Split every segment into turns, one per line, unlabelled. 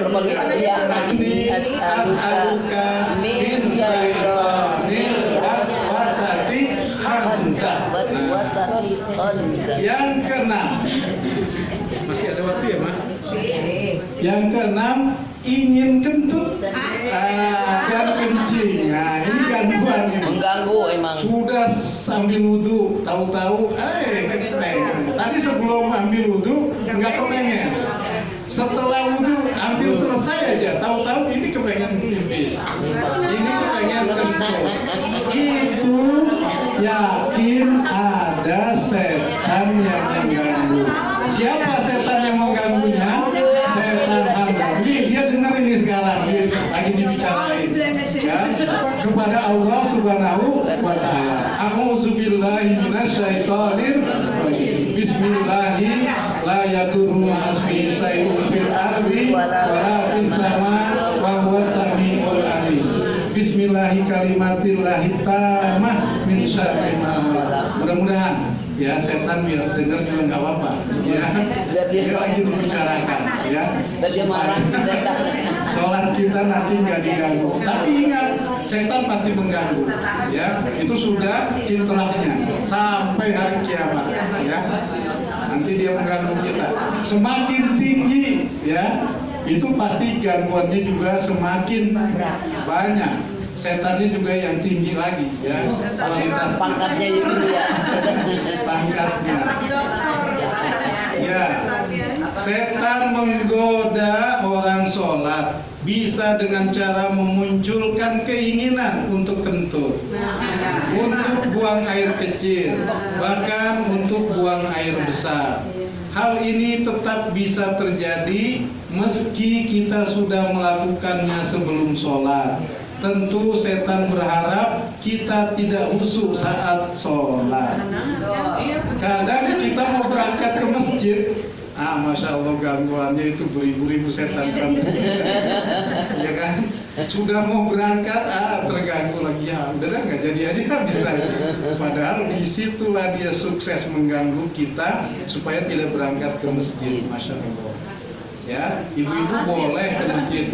mikrofon ya.
As'aluka min syaitonir waswasati khamsah. Yang keenam, masih ada waktu ya, Mak? Yang keenam, ingin kentut dan kencing. Nah, ini gangguan ini.
Mengganggu emang.
Sudah sambil wudhu, tahu-tahu, kepengen. Tadi sebelum ambil wudhu, nggak kepengen. Setelah wudhu, hampir selesai aja, tahu-tahu ini kepengen pipis. Ini kepengen kentut. Itu yakin ada setan yang mengganggu. Siapa setan yang mengganggunya? Setan hamzah. Dia dengar ini sekarang, lagi dibicarain ya, kepada Allah Subhanahu wa Ta'ala. A'udzubillahi minasyaitonir rajim. Bismillahi la yadurru ma'asmi syai'un fil ardi wa la fis sama wa huwas samiul alim. Bismillahi kalimatillahi tamah min syarri ma khalaq. Mudah-mudahan ya setan biar dengar juga nggak apa-apa ya. Dia lagi membicarakan ya.
Dan dia marah setan.
Sholat kita nanti nggak diganggu. Tapi ingat, setan pasti mengganggu ya. Itu sudah intelahnya sampai hari kiamat ya. Nanti dia mengganggu kita. Semakin tinggi ya, itu pasti gangguannya juga semakin banyak. Setannya juga yang tinggi lagi ya. Kualitas
Pangkatnya itu ya.
Pangkatnya. Ya. Setan menggoda orang sholat bisa dengan cara memunculkan keinginan untuk kentut, untuk buang air kecil, bahkan untuk buang air besar. Hal ini tetap bisa terjadi meski kita sudah melakukannya sebelum sholat. Tentu setan berharap kita tidak khusyuk saat sholat. Kadang kita mau berangkat ke masjid, Masya Allah gangguannya itu beribu-ribu setan ya kan? Sudah mau berangkat, terganggu lagi ya. Udah nggak jadi aja bisa. Padahal disitulah dia sukses mengganggu kita supaya tidak berangkat ke masjid. Masya Allah. Ya, ibu-ibu boleh ke masjid,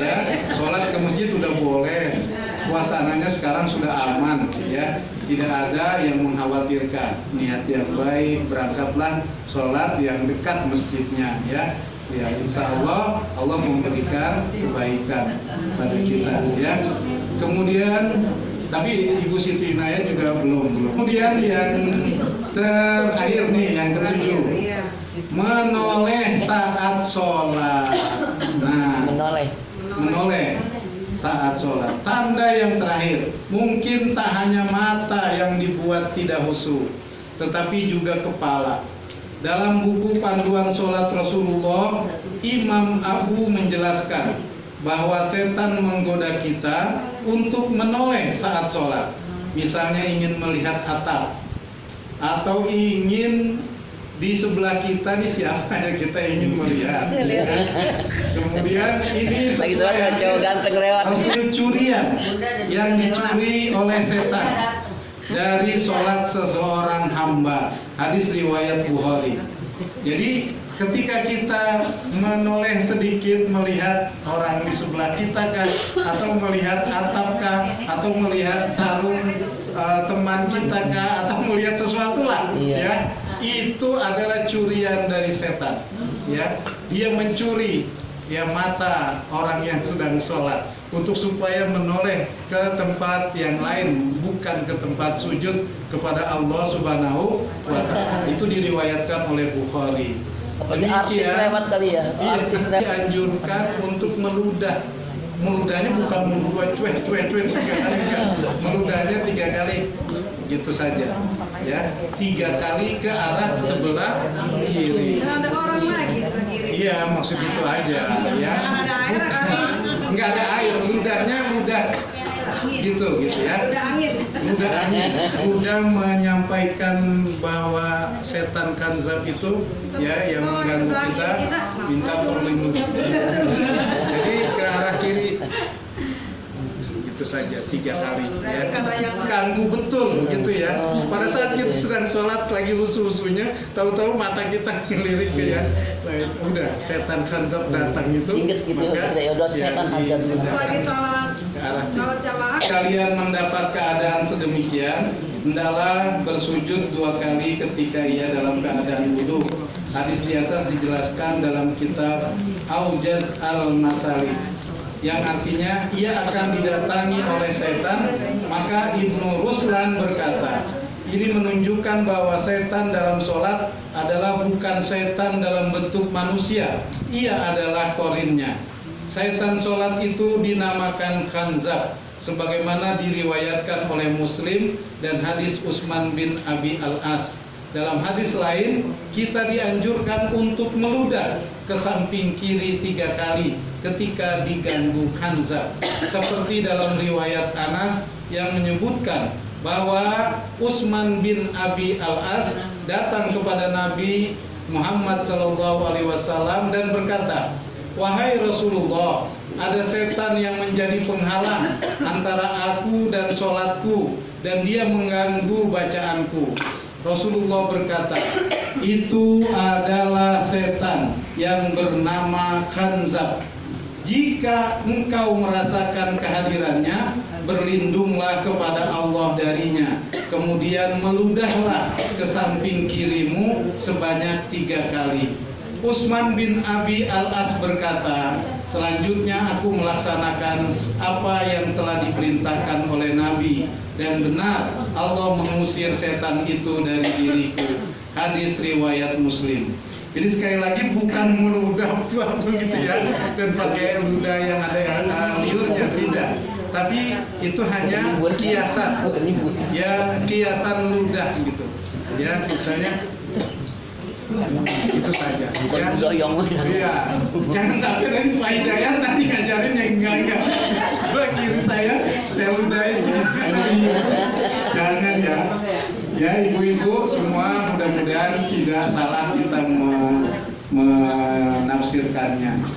ya, sholat ke masjid sudah boleh, suasananya sekarang sudah aman, ya, tidak ada yang mengkhawatirkan, niat yang baik, berangkatlah sholat yang dekat masjidnya, ya, insya Allah Allah memberikan kebaikan pada kita, ya. Kemudian, tapi Ibu Siti Inaya juga belum. Kemudian yang terakhir nih, yang ketujuh. Menoleh saat sholat. Nah, menoleh saat sholat. Tanda yang terakhir, mungkin tak hanya mata yang dibuat tidak khusyuk, tetapi juga kepala. Dalam buku panduan sholat Rasulullah, Imam Abu menjelaskan bahwa setan menggoda kita untuk menoleh saat sholat. Misalnya ingin melihat atap, atau ingin di sebelah kita nih siapa yang kita ingin melihat. Kemudian ini sesuai hasil curian yang dicuri oleh setan dari sholat seseorang hamba. Hadis riwayat Bukhari. Jadi ketika kita menoleh sedikit melihat orang di sebelah kita kah, atau melihat atap kah, atau melihat sarung teman kita kah, atau melihat sesuatu lah, ya, itu adalah curian dari setan, ya. Dia mencuri ya mata orang yang sedang sholat untuk supaya menoleh ke tempat yang lain, bukan ke tempat sujud kepada Allah Subhanahu wa Ta'ala. Itu diriwayatkan oleh Bukhari.
Artis lewat kali ya. Artis
dianjurkan untuk meludah. Meludahnya bukan meludah cuek 3 kali, meludahnya 3 kali, gitu saja, ya, 3 kali ke arah sebelah kiri.
Ada orang lagi sebelah kiri.
Iya, maksud itu aja, ya. Nggak ada air, ludahnya ludah, gitu ya. Ludah angin, ludah menyampaikan bahwa setan kanzab itu, ya, yang mengganggu kita, minta perlindungan. Jadi ke arah kiri. Gitu itu saja 3 kali ya. Ganggu betul gitu ya. Pada saat kita sedang sholat lagi husu-husunya, tahu-tahu mata kita ngelirik ke ya, udah setan khanzab datang itu.
Ingat gitu, ya udah setan khanzab.
Lagi sholat jamaah.
Kalian mendapat keadaan sedemikian, hendaklah bersujud 2 kali ketika ia dalam keadaan wudu. Hadis di atas dijelaskan dalam kitab Aujaz al-Masalik, yang artinya ia akan didatangi oleh setan. Maka Ibnu Ruslan berkata, ini menunjukkan bahwa setan dalam sholat adalah bukan setan dalam bentuk manusia, ia adalah korinnya. Setan sholat itu dinamakan khanzab, sebagaimana diriwayatkan oleh Muslim dan hadis Utsman bin Abi Al-As. Dalam hadis lain, kita dianjurkan untuk meludah ke samping kiri 3 kali ketika diganggu khanzab, seperti dalam riwayat Anas yang menyebutkan bahwa Utsman bin Abi Al-As datang kepada Nabi Muhammad SAW dan berkata, "Wahai Rasulullah, ada setan yang menjadi penghalang antara aku dan sholatku, dan dia mengganggu bacaanku." Rasulullah berkata, "Itu adalah setan yang bernama khanzab. Jika engkau merasakan kehadirannya, berlindunglah kepada Allah darinya. Kemudian meludahlah ke samping kirimu sebanyak 3 kali." Utsman bin Abi Al-As berkata, "Selanjutnya aku melaksanakan apa yang telah diperintahkan oleh Nabi, dan benar Allah mengusir setan itu dari diriku." Hadis riwayat Muslim. Jadi sekali lagi bukan meludah begitu ya, dan pakai ludah yang ada liurnya, tidak. Tapi itu hanya kiasan, ya kiasan ludah gitu. Ya misalnya itu saja. Ya. Iya. Jangan sampai nanti Pak Hidayat tadi ngajarin yang enggak. Sebelah kiri saya ludahin. Jangan ya. Ya ibu-ibu semua, mudah-mudahan tidak salah kita menafsirkannya.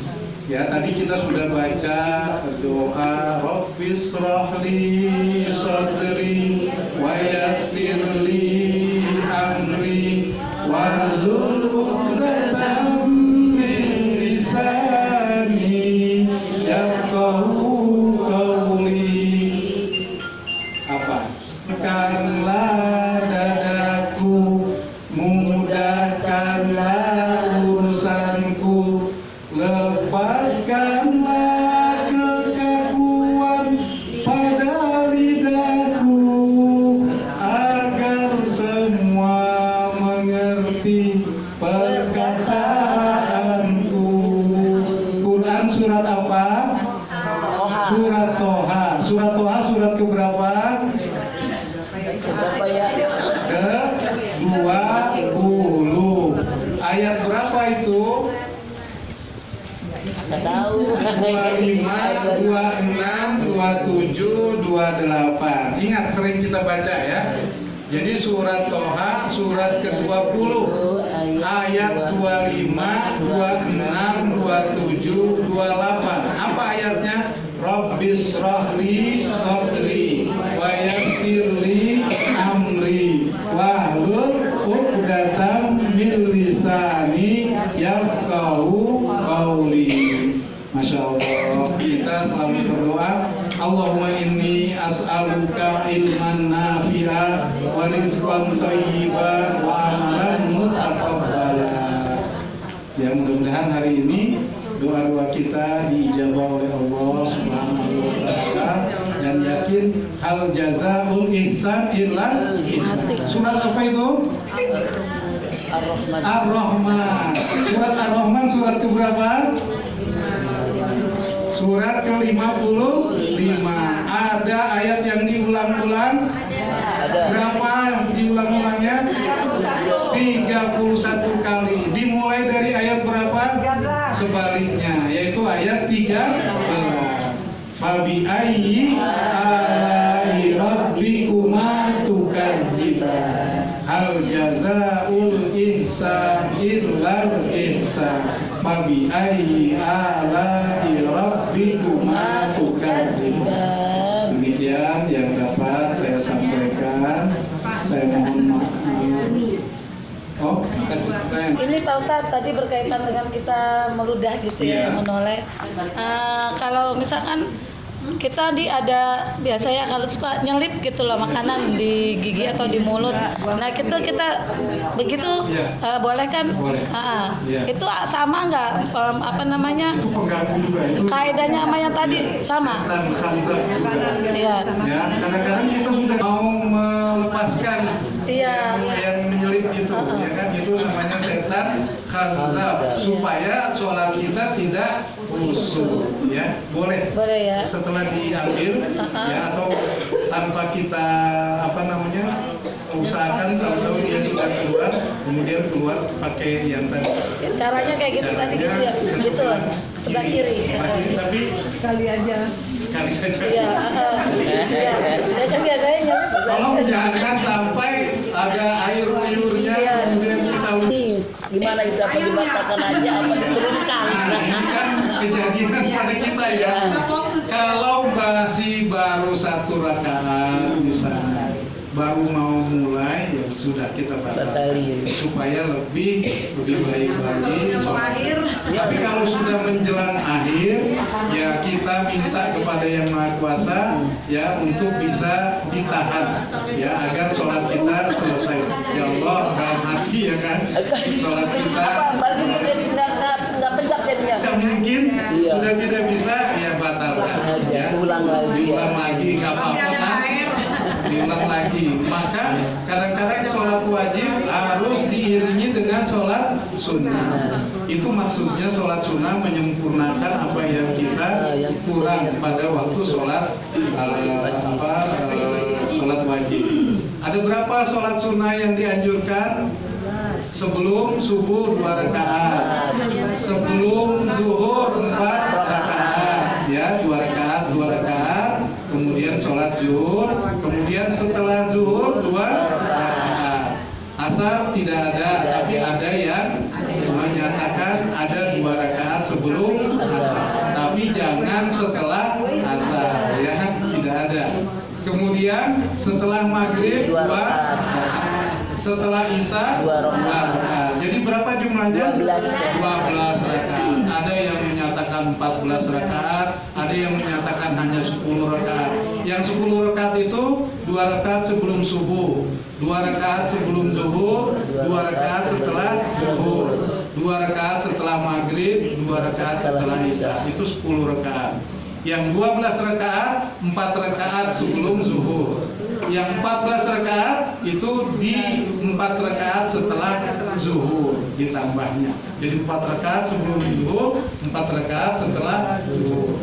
Ya tadi kita sudah baca doa Rabbis shrahli sadri wa yassirli amri wahlul 'uqdatam min lisani yafqahu qawli. Apa? Mudahkanlah dadaku, mudahkanlah urusanku, lepaskanlah kekakuan pada lidahku, agar semua mengerti perkataanku. Quran surat apa? Surat Toha. Surat Toha surat keberapa?
Berapa ya?
Ke-20. Ayat berapa itu?
Nggak tahu.
25, 26, 27, 28. Ingat sering kita baca ya. Jadi surat Toha surat ke-20 ayat 25, 26, 27, 28. Apa ayatnya? Rabbis shrahli sadri wa yassirli amri wahlul 'uqdatam min lisani yafqahu qawli. Masya Allah, kita selalu berdoa, Allahumma inni as'aluka ilman nafi'a wa rizqan thayyiban wa amalan mutaqabbala. Ya mudah-mudahan hari ini doa-doa kita diijabah oleh Allah Subhanahu wa taala, dan yakin hal jazaa'ul ihsan illa ihsan. Surat apa itu?
Ar-Rahman.
Ar-Rahman. Surat Ar-Rahman surat keberapa? Surat ke-55. Ada ayat yang diulang-ulang?
Ada.
Berapa diulang-ulangnya? 31 kali. Dimulai dari ayat berapa?
13.
Sebaliknya, yaitu ayat 13. Fabi ayyi alai rabbikuma tukadziban. Hal jazaa'ul ihsan illal ihsan. Fabi ayyi alai rabbikuma tukadziban.
Ini Pak Ustadz tadi berkaitan dengan kita meludah gitu ya,
Iya.
menoleh. Kalau misalkan kita ada biasanya kalau suka nyelip gitu loh makanan di gigi atau di mulut. Nah kita begitu
Iya.
boleh kan?
Boleh. Iya.
Itu sama nggak apa namanya?
Itu pengganggu juga itu.
Kaidahnya sama yang tadi sama.
Setan khanzab juga.
Iya.
Ya, kadang-kadang kita sudah mau melepaskan
Iya.
yang menyelip itu, ya kan? Itu namanya setan khanzab, supaya sholat kita tidak khusyuk, ya. Boleh.
Boleh ya.
Setelah diambil, ya, atau tanpa kita usahakan tahu-tahu dia sudah keluar, kemudian keluar pakai yang tadi.
Caranya kayak gitu tadi gitu ya. Gitu. Sebelah kiri.
Sebelah kiri, tapi
Sekali aja.
sekali saja.
Iya. Iya. Saya kan biasanya nyelip.
Tolong jangan sampai ada air liurnya
Iya.
kemudian kita
Gimana itu, apa dibatalkan aja apa diteruskan?
Nah, ini kan kejadian pada kita ya. Kalau masih baru 1 rakaat misalnya, baru mau mulai, ya sudah kita batalkan
Batalin.
supaya lebih baik lagi.
Akhir.
Tapi kalau sudah menjelang akhir, ya kita minta kepada Yang Maha Kuasa ya untuk bisa ditahan ya agar sholat kita selesai. Ya Allah, dalam hati ya kan, sholat kita
Apa berarti dia nggak tegak jadinya?
tidak mungkin,
Iya.
sudah tidak bisa, ya batalkan ya.
Ulang lagi ya.
Ulang lagi, nggak
Masih
apa-apa
ada
kan?
air.
Diulang lagi. Maka kadang-kadang sholat wajib harus diiringi dengan sholat sunnah. Itu maksudnya sholat sunnah menyempurnakan apa yang kita kurang pada waktu sholat sholat wajib. Ada berapa sholat sunnah yang dianjurkan? Sebelum subuh 2 rakaat, sebelum zuhur 4 rakaat, ya 2 rakaat, kemudian sholat zuhur, kemudian setelah zuhur 2 rakaat. Asar tidak ada, tapi ada yang menyatakan ada 2 rakaat sebelum asar, tapi jangan setelah asar, ya tidak ada. Kemudian setelah maghrib 2 rakaat. Setelah Isya
2 rakaat.
Jadi berapa jumlahnya?
12.
12 rakaat. Ada yang menyatakan 14 rakaat, ada yang menyatakan hanya 10 rakaat. Yang 10 rakaat itu 2 rakaat sebelum subuh, 2 rakaat sebelum zuhur, 2 rakaat setelah zuhur, 2 rakaat setelah maghrib, 2 rakaat setelah Isya. Itu 10 rakaat. Yang 12 rakaat, 4 rakaat sebelum zuhur. Yang 14 rakaat itu di 4 rakaat setelah zuhur ditambahnya. Jadi 4 rakaat sebelum zuhur, 4 rakaat setelah zuhur.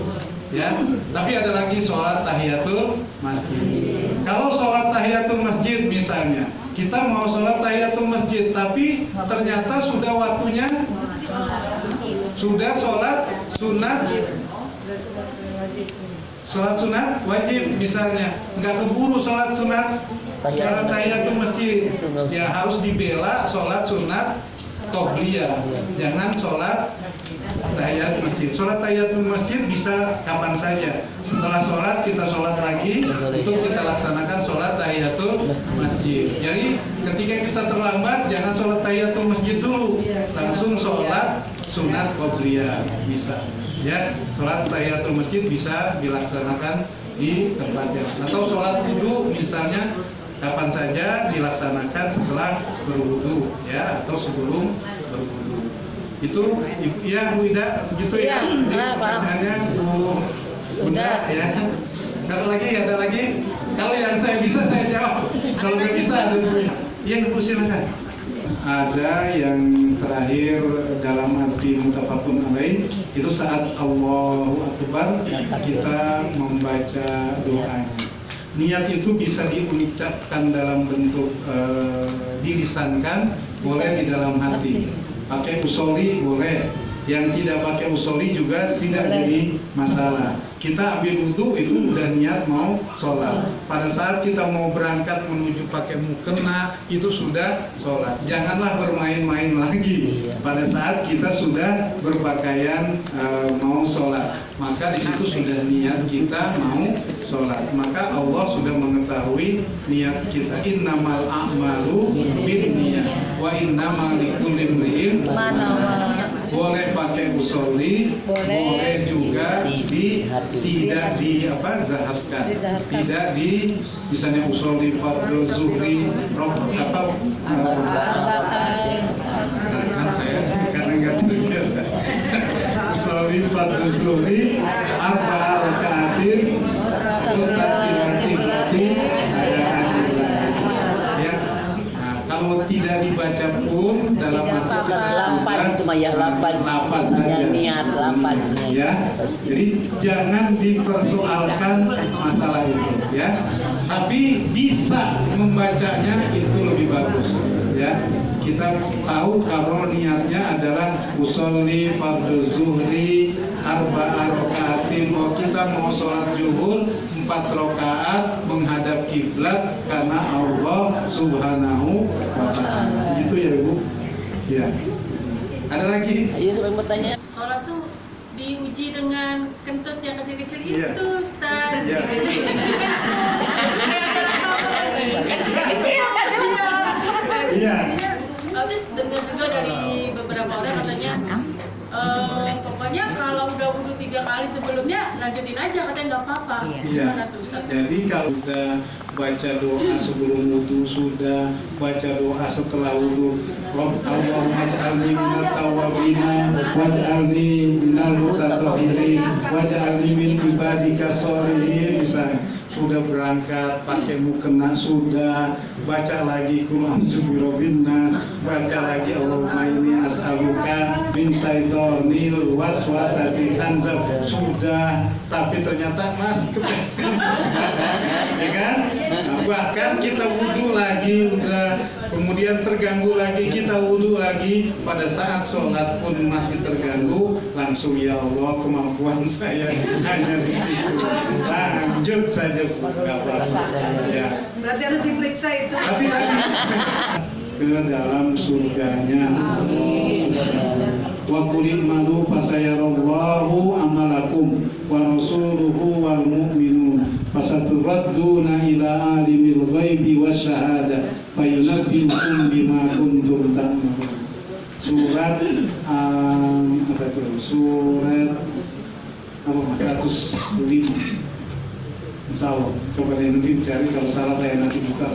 Ya, tapi ada lagi sholat tahiyatul masjid. Kalau sholat tahiyatul masjid misalnya, kita mau sholat tahiyatul masjid, tapi ternyata sudah waktunya, sudah sholat sunat. Sholat sunat wajib misalnya, nggak keburu sholat sunat tahiyatul masjid, ya harus dibela sholat sunat qobliyah, jangan sholat tahiyatul masjid. Sholat tahiyatul masjid bisa kapan saja. Setelah sholat kita sholat lagi untuk kita laksanakan sholat tahiyatul masjid. Jadi ketika kita terlambat jangan sholat tahiyatul masjid dulu, langsung sholat sunat qobliyah bisa. Ya, sholat tahiyatul masjid bisa dilaksanakan di tempatnya. Atau sholat wudhu misalnya kapan saja dilaksanakan setelah berwudhu, ya, atau sebelum berwudhu. Itu ya Bu Ida, begitu ya.
Iya, paham.
Hanya Bu Bunda ya. Ada lagi. Kalau yang saya bisa saya jawab. Kalau nggak bisa ada Bu. Iya Bu, silakan. Ada yang terakhir dalam arti mutafakun alaih itu saat Allahu Akbar kita membaca doanya. Niat itu bisa diucapkan dalam bentuk dilisankan, boleh di dalam hati. Pakai usoli boleh, Yang tidak pakai usoli juga tidak jadi masalah. Kita ambil wudhu itu udah niat mau sholat. Pada saat kita mau berangkat menuju pakai mukena itu sudah sholat. Janganlah bermain-main lagi pada saat kita sudah berpakaian mau sholat. Maka di situ sudah niat kita mau sholat. Maka Allah sudah mengetahui niat kita. Innamal a'malu binniyat wa innamal likulli imri'in ma nawa. Boleh pakai usoli, boleh juga tidak zahatkan, tidak di misalnya usoli fardhu zuhri kan saya karena nggak terbiasa usoli fardhu zuhri arba'a raka'atin mustaqimati kalau tidak dibaca pun dalam
lapas itu mah ya, lapas
saja.
Niat lapasnya
Ya, jadi jangan dipersoalkan masalah itu ya. Tapi bisa membacanya itu lebih bagus ya. Kita tahu kalau niatnya adalah usolli fardhu zuhri arba'a raka'atin. Kalau kita mau sholat zuhur 4 rakaat menghadap kiblat karena Allah Subhanahu wa ta'ala. Gitu ya, Bu? Ya. Ada lagi?
Ayo siapa yang bertanya?
Sholat tuh diuji dengan kentut yang kecil-kecil
Iya.
itu, Ustaz.
Ya. Iya.
Terus dengar juga dari beberapa orang katanya, pokoknya kalau udah wudhu 3 kali sebelumnya lanjutin aja, katanya nggak apa-apa. Gimana tuh, Ustaz?
Jadi kalau kita baca doa sebelum wudhu sudah, baca doa setelah wudhu, Allahumma ij'alni minat tawwabina waj'alni minal mutatahhirin waj'alni min ibadika sholihin. Misalnya sudah berangkat pakai mukena sudah, baca lagi qul a'udzu birabbinas, baca lagi Allahumma inni as'aluka min syaitonil waswasil khanzab sudah, tapi ternyata masuk ya kan? Nah, bahkan kita wudhu lagi udah, kemudian terganggu lagi, kita wudhu lagi, pada saat sholat pun masih terganggu, langsung ya Allah kemampuan saya hanya di situ, lanjut saja nggak apa-apa ya.
Berarti harus diperiksa itu.
Tapi ke dalam surganya wa qul malu fasayarallahu amalakum wa rasuluhu wal mu'minun fasaturadduna ila alimil ghaibi wasyahada fayunabbiukum bima kuntum ta'malun. Surat surat 105. Insyaallah, coba nanti cari, kalau salah saya nanti buka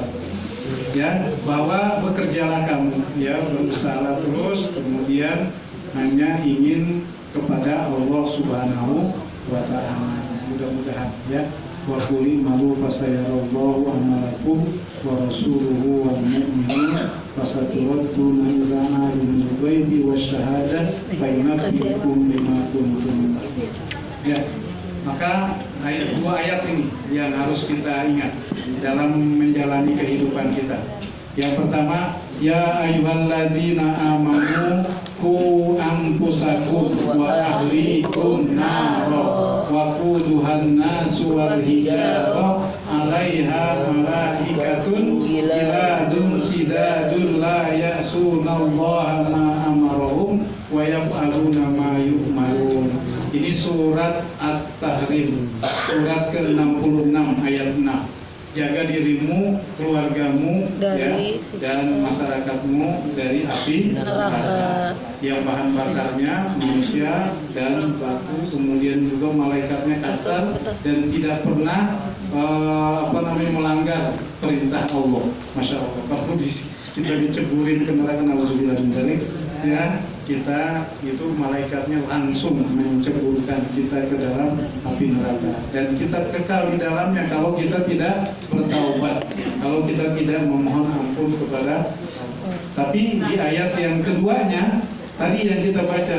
ya, bahwa bekerjalah kamu ya, berusaha terus, kemudian hanya ingin kepada Allah Subhanahu wa ta'ala. Mudah-mudahan ya. Wa qul malu fasayarallahu amalakum wa rasuluhu wal mu'minun fasaturadduna ila alimil ghaibi wasyahada fayunabbiukum bima kuntum ya. Maka dua ayat ini yang harus kita ingat dalam menjalani kehidupan kita. Yang pertama, ya ayyuhalladzina amanu qu anfusakum wa ahlikum naro wa quduhan nasu wal hijarah 'alaiha malaikatun giladun sidadun la ya'sunallaha ma amarahum wa yaf'aluna ma yu'marun. Ini surat At-Tahrim, surat ke-66 ayat 6. Jaga dirimu, keluargamu
dari
dan masyarakatmu dari api neraka. Yang bahan bakarnya manusia dan batu, kemudian juga malaikatnya kasar dan tidak pernah melanggar perintah Allah. Masya Allah. Kalau kita diceburin ke neraka, nauzubillah min dzalik, ya, kita itu malaikatnya langsung menceburkan kita ke dalam api neraka dan kita kekal di dalamnya kalau kita tidak bertaubat, kalau kita tidak memohon ampun kepada. Tapi di ayat yang keduanya tadi yang kita baca,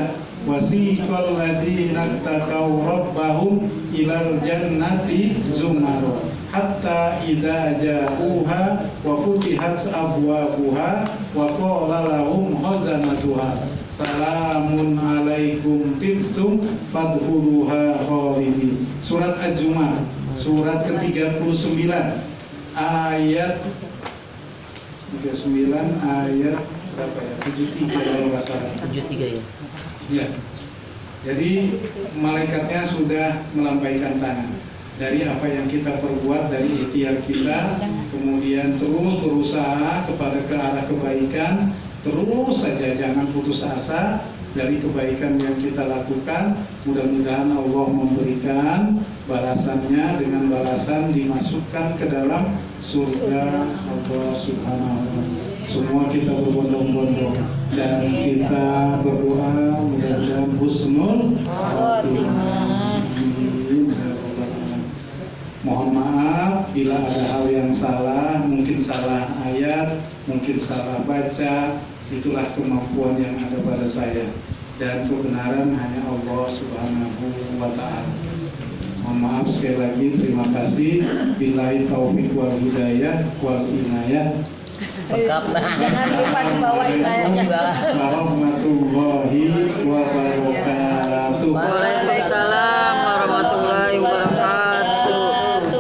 wasiqal ladzina taqaw rabbahum ilal jannati zumaro, hatta idza ja'uha wa futihat abwabuha wa qala lahum khazanatuha salamun alaikum tibtum fadkhuluha khalidin. Surat Az-Zumar, surat ke-39 ayat 39 ayat berapa ya? 73 kalau nggak salah.
73 ya.
Ya. Jadi malaikatnya sudah melampaikan tangan dari apa yang kita perbuat, dari ikhtiar kita, kemudian terus berusaha kepada ke arah kebaikan, terus saja jangan putus asa dari kebaikan yang kita lakukan. Mudah-mudahan Allah memberikan balasannya dengan balasan dimasukkan ke dalam surga Allah Subhanahu wa Ta'ala. Semua kita berbondong-bondong dan kita berdoa mudah-mudahan husnul khatimah. Mohon maaf bila ada hal yang salah, mungkin salah ayat, mungkin salah baca, itulah kemampuan yang ada pada saya, dan kebenaran hanya Allah Subhanahu wa Ta'ala. Mohon maaf sekali lagi, terima kasih. Billahi taufiq wal hidayah wal inayah.
Jangan lupa dibawa inayahnya.
Warahmatullahi wabarakatuh.
Waalaikumsalam